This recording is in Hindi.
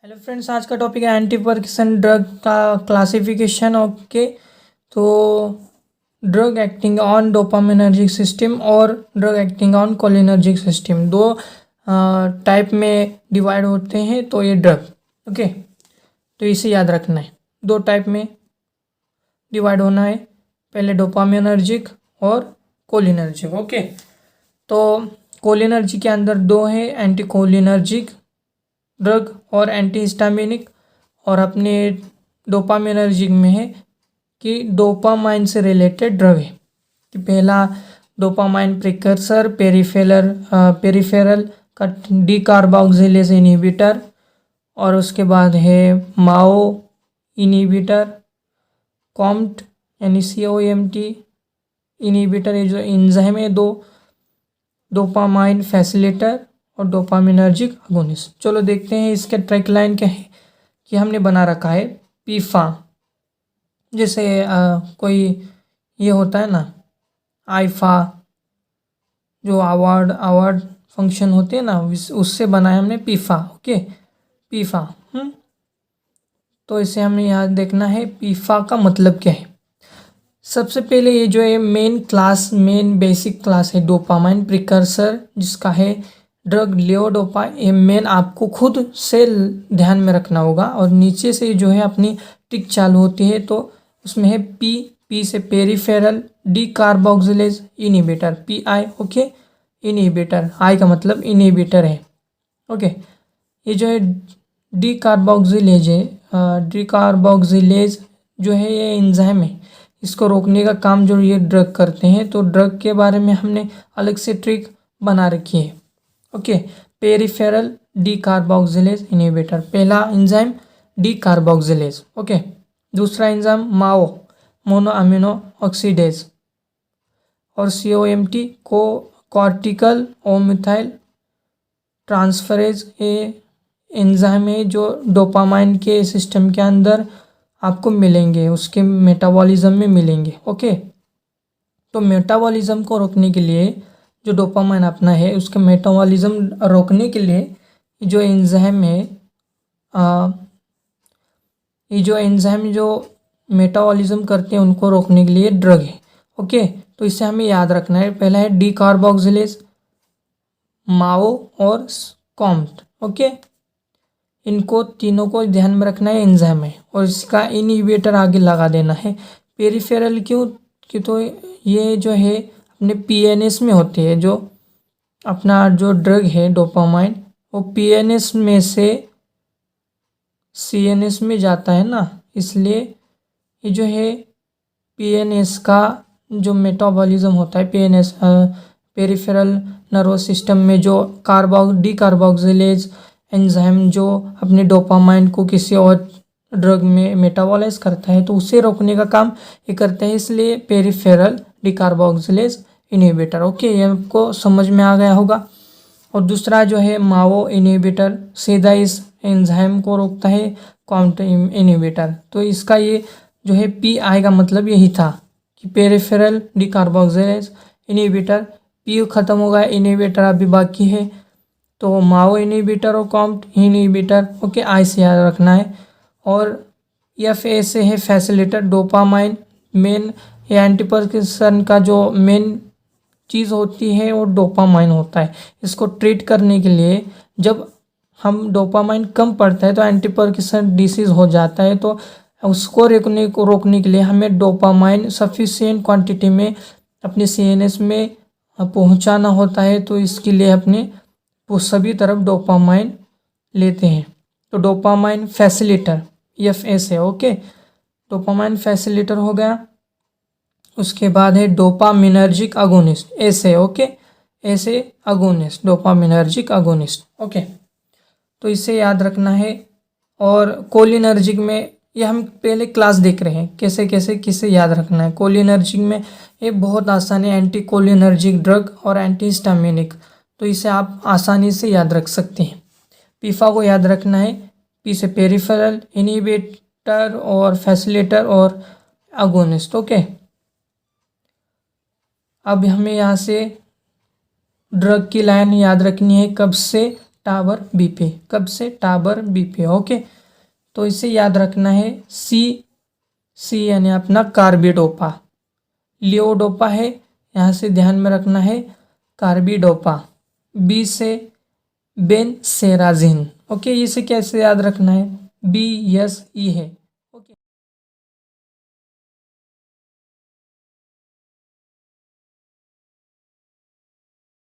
हेलो फ्रेंड्स, आज का टॉपिक है एंटीपर्किंसन ड्रग का क्लासिफिकेशन। ओके, तो drug acting on dopaminergic system और drug acting on cholinergic system, दो टाइप में डिवाइड होते हैं। तो ये ड्रग, ओके, तो इसे याद रखना है, दो टाइप में डिवाइड होना है, पहले डोपामिनर्जिक और कोलिनर्जिक। ओके, तो कोलिनर्जिक के अंदर दो है, एंटी कोलिनर्जिक ड्रग और एंटीहिस्टामिनिक, और अपने डोपामिनर्जिक में है कि डोपामाइन से रिलेटेड ड्रग है कि पहला डोपामाइन प्रिकर्सर पेरिफेरल का डीकार्बोक्सिलेज इनहिबिटर, और उसके बाद है माओ इनहिबिटर, कॉम्ट यानी COMT इनहिबिटर, ये जो एंजाइम है, दो डोपामाइन फैसिलिटर और डोपामिनर्जिक अगोनिस्ट। चलो देखते हैं इसके ट्रैक लाइन क्या है कि हमने बना रखा है पीफा, जैसे कोई ये होता है ना आईफा, जो अवार्ड फंक्शन होते हैं ना, उससे बनाया हमने पीफा। ओके, पीफा। तो इसे हमें यहाँ देखना है पीफा का मतलब क्या है। सबसे पहले ये जो है मेन बेसिक क्लास है डोपामाइन प्रिकर्सर, जिसका है ड्रग लेवोडोपा। ये मेन आपको खुद से ध्यान में रखना होगा, और नीचे से जो है अपनी टिक चालू होती है, तो उसमें है पी से peripheral decarboxylase inhibitor, PI। Okay, inhibitor, I का मतलब इनहिबिटर है। ओके, ये जो है डीकार्बोक्सिलेज जो है ये एंजाइम है, इसको रोकने का काम जो ये ड्रग करते हैं। तो ड्रग के बारे में हमने अलग से ट्रिक बना रखी है। ओके, पेरिफेरल डीकार्बोक्सिलेज इनहिबिटर, पहला एंजाइम डीकार्बोक्सिलेज। ओके, दूसरा एंजाइम मोनो अमीनो ऑक्सीडेज, और COMT को कॉर्टिकल ओमिथाइल ट्रांसफरेज एंजाइम है, जो डोपामाइन के सिस्टम के अंदर आपको मिलेंगे, उसके मेटाबॉलिज्म में मिलेंगे। ओके, तो मेटाबॉलिज्म को रोकने के लिए जो डोपामाइन अपना है, उसका मेटाबॉलिज्म रोकने के लिए जो एंजाइम है, ये जो एंजाइम जो मेटाबॉलिज्म करते हैं, उनको रोकने के लिए ड्रग है। ओके, तो इसे हमें याद रखना है। पहला है डीकार्बोक्सिलेज, माओ और कॉम्ट। ओके, इनको तीनों को ध्यान में रखना है, एंजाइम है, और इसका इनहिबिटर आगे लगा देना है। पेरिफेरल क्यों कि तो ये जो है अपने PNS में होती है, जो अपना जो ड्रग है डोपामाइन, वो PNS में से CNS में जाता है ना, इसलिए ये जो है PNS का जो मेटाबॉलिज्म होता है, PNS पेरिफेरल नर्वस सिस्टम में जो डीकार्बोक्सिलेज एंजाइम जो अपने डोपामाइन को किसी और ड्रग में मेटाबॉलाइज करता है, तो उसे रोकने का काम ये करते हैं, इसलिए पेरिफेरल डीकार्बोक्सिलेज इनहिबिटर। ओके, ये आपको समझ में आ गया होगा। और दूसरा जो है माओ इनहिबिटर, सीधा इस एंजाइम को रोकता है, कॉम्ट इनहिबिटर। तो इसका ये जो है PI का मतलब यही था कि पेरिफेरल डीकार्बोक्सिलेज इनहिबिटर। P खत्म हो गया, इनहिबिटर अभी बाकी है, तो माओ इनहिबिटर और कॉम्ट इनहिबिटर। ओके, आई से याद रखना है। और FA से है फैसिलिटर डोपामाइन। मेन एंटीपर्किंसन का जो मेन चीज़ होती है वो डोपामाइन होता है। इसको ट्रीट करने के लिए जब हम डोपामाइन कम पड़ता है तो एंटीपर्किंसन डिसीज हो जाता है, तो उसको रोकने के लिए हमें डोपामाइन सफिशिएंट क्वांटिटी में अपने CNS में पहुंचाना होता है। तो इसके लिए अपने वो सभी तरफ डोपामाइन लेते हैं, तो डोपामाइन फैसिलिटर FA से। ओके, डोपामाइन फैसिलिटर हो गया। उसके बाद है डोपामिनर्जिक अगोनिस्ट, ऐसे। ओके, ऐसे अगोनिस्ट, डोपामिनर्जिक अगोनिस्ट। ओके, तो इसे याद रखना है। और कोलिनर्जिक में ये हम पहले क्लास देख रहे हैं, कैसे कैसे किसे याद रखना है। कोलिनर्जिक में ये बहुत आसान है, एंटी कोलिनर्जिक ड्रग और एंटीहिस्टामिनिक, तो इसे आप आसानी से याद रख सकते हैं। पीफा को याद रखना है, P से पेरिफेरल इनहिबिटर और फैसिलिटर और अगोनिस्ट। ओके, अब हमें यहाँ से ड्रग की लाइन याद रखनी है, कब से टाबर बी पे, कब से, टाबर बी पे। ओके, तो इसे याद रखना है। सी यानी अपना कार्बिडोपा, लियोडोपा है, यहाँ से ध्यान में रखना है कार्बिडोपा। बी से बेनसेराजिन। ओके, इसे कैसे याद रखना है, BSE है,